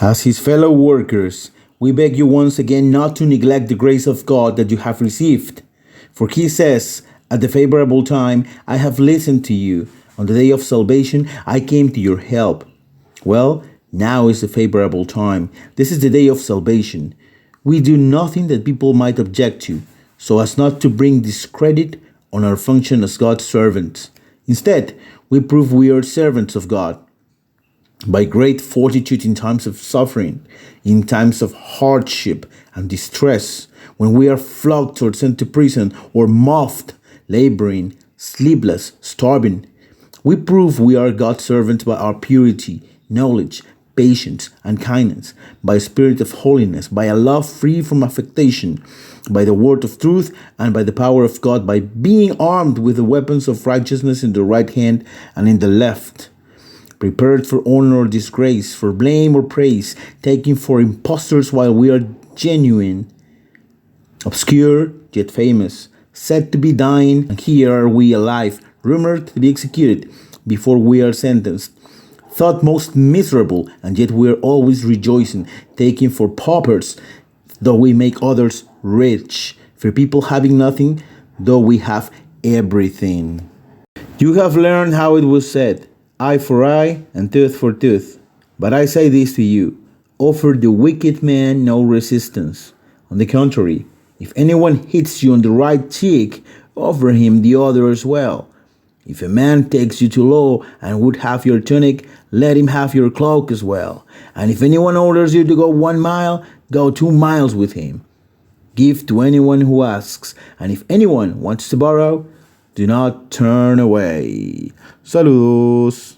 As his fellow workers, we beg you once again not to neglect the grace of God that you have received. For he says, at the favorable time, I have listened to you. On the day of salvation, I came to your help. Well, now is the favorable time. This is the day of salvation. We do nothing that people might object to, so as not to bring discredit on our function as God's servants. Instead, we prove we are servants of God by great fortitude in times of suffering, in times of hardship and distress, when we are flogged or sent to prison or mocked, laboring, sleepless, starving. We prove we are God's servants by our purity, knowledge, patience, and kindness, by a spirit of holiness, by a love free from affectation, by the word of truth, and by the power of God, by being armed with the weapons of righteousness in the right hand and in the left, prepared for honor or disgrace, for blame or praise, taken for impostors while we are genuine, obscure yet famous, said to be dying, and here are we alive, rumored to be executed before we are sentenced, thought most miserable, and yet we are always rejoicing, taken for paupers, though we make others rich, for people having nothing, though we have everything. You have learned how it was said, eye for eye and tooth for tooth. But I say this to you, offer the wicked man no resistance. On the contrary, if anyone hits you on the right cheek, offer him the other as well. If a man takes you to law and would have your tunic, let him have your cloak as well. And if anyone orders you to go 1 mile, go 2 miles with him. Give to anyone who asks, and if anyone wants to borrow, do not turn away. Saludos.